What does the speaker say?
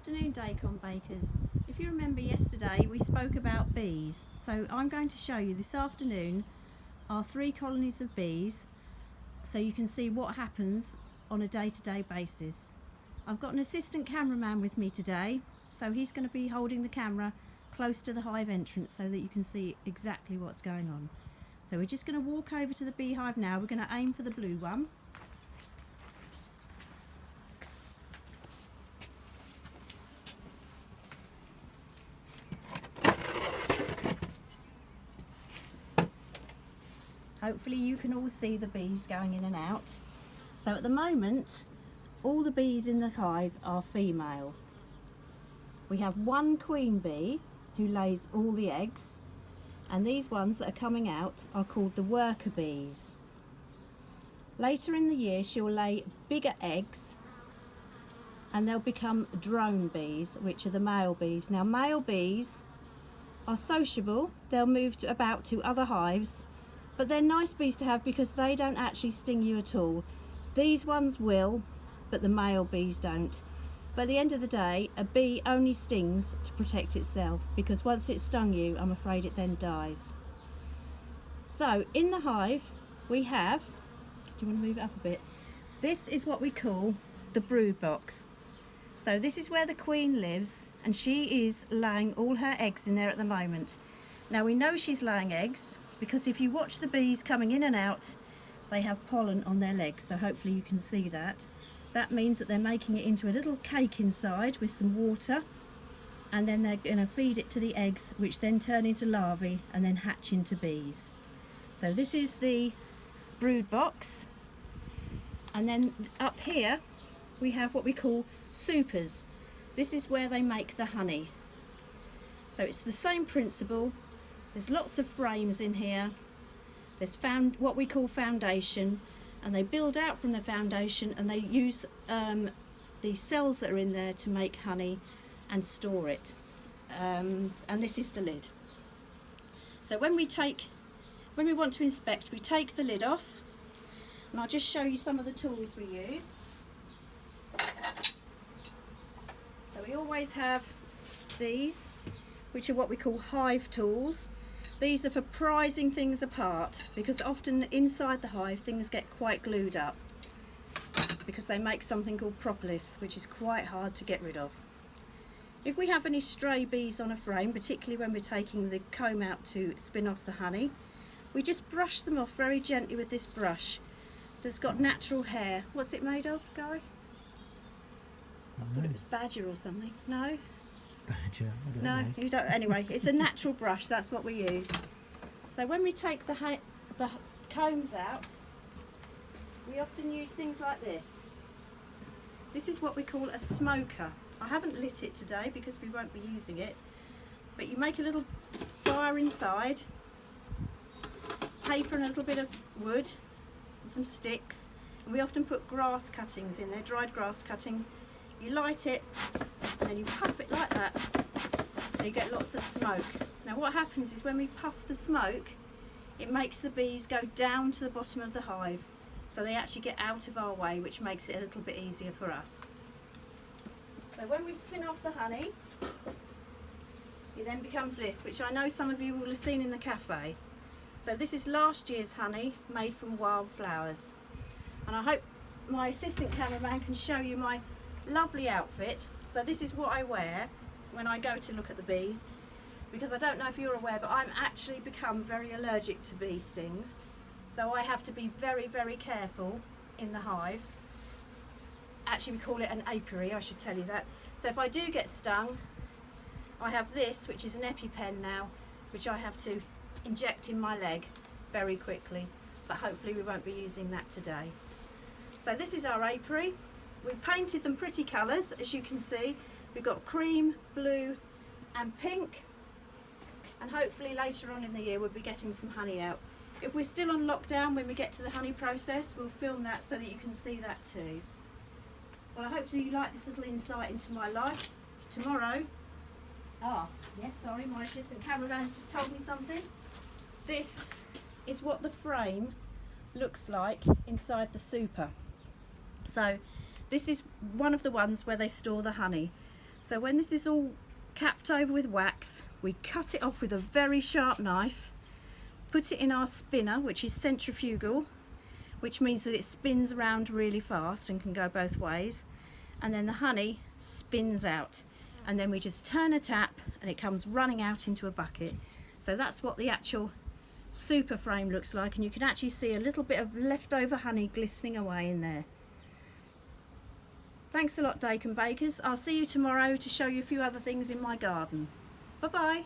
afternoon, Daikon Bakers. If you remember yesterday we spoke about bees, so I'm going to show you this afternoon our 3 colonies of bees so you can see what happens on a day-to-day basis. I've got an assistant cameraman with me today, so he's going to be holding the camera close to the hive entrance so that you can see exactly what's going on. So we're just going to walk over to the beehive now. We're going to aim for the blue one. Hopefully you can all see the bees going in and out. So at the moment, all the bees in the hive are female. We have one queen bee who lays all the eggs, and these ones that are coming out are called the worker bees. Later in the year she'll lay bigger eggs and they'll become drone bees, which are the male bees. Now male bees are sociable, they'll move about to other hives, but they're nice bees to have because they don't actually sting you at all. These ones will, but the male bees don't. But at the end of the day, a bee only stings to protect itself, because once it's stung you, I'm afraid it then dies. So in the hive we have, do you want to move it up a bit? This is what we call the brood box. So this is where the queen lives, and she is laying all her eggs in there at the moment. Now we know she's laying eggs because if you watch the bees coming in and out, they have pollen on their legs, so hopefully you can see that. That means that they're making it into a little cake inside with some water, and then they're going to feed it to the eggs, which then turn into larvae and then hatch into bees. So this is the brood box, and then up here we have what we call supers. This is where they make the honey. So it's the same principle. There's lots of frames in here. There's what we call foundation, and they build out from the foundation, and they use the cells that are in there to make honey and store it. And this is the lid. So when we want to inspect, we take the lid off, and I'll just show you some of the tools we use. So we always have these, which are what we call hive tools. These are for prizing things apart, because often inside the hive things get quite glued up because they make something called propolis, which is quite hard to get rid of. If we have any stray bees on a frame, particularly when we're taking the comb out to spin off the honey, we just brush them off very gently with this brush that's got natural hair. What's it made of, Guy? I thought it was badger or something. No? Badger, I don't know. You don't. Anyway, it's a natural brush, that's what we use. So when we take the combs out, we often use things like this. This is what we call a smoker. I haven't lit it today because we won't be using it, but you make a little fire inside, paper and a little bit of wood and some sticks, and we often put grass cuttings in there, dried grass cuttings. You light it and then you puff it like that, and you get lots of smoke. Now what happens is when we puff the smoke, it makes the bees go down to the bottom of the hive, so they actually get out of our way, which makes it a little bit easier for us. So when we spin off the honey, it then becomes this, which I know some of you will have seen in the cafe. So this is last year's honey made from wildflowers, and I hope my assistant cameraman can show you my lovely outfit. So this is what I wear when I go to look at the bees, because I don't know if you're aware, but I'm actually become very allergic to bee stings, so I have to be very, very careful in the hive. Actually we call it an apiary, I should tell you that. So if I do get stung, I have this, which is an EpiPen now, which I have to inject in my leg very quickly, but hopefully we won't be using that today. So this is our apiary. We've painted them pretty colours, as you can see. We've got cream, blue and pink, and hopefully later on in the year we'll be getting some honey out. If we're still on lockdown when we get to the honey process, we'll film that so that you can see that too. Well, I hope that you like this little insight into my life. Tomorrow, sorry, my assistant cameraman's just told me something. This is what the frame looks like inside the super. So this is one of the ones where they store the honey. So when this is all capped over with wax, we cut it off with a very sharp knife, put it in our spinner, which is centrifugal, which means that it spins around really fast and can go both ways, and then the honey spins out, and then we just turn a tap and it comes running out into a bucket. So that's what the actual super frame looks like, and you can actually see a little bit of leftover honey glistening away in there. Thanks a lot, Dakin Bakers. I'll see you tomorrow to show you a few other things in my garden. Bye bye.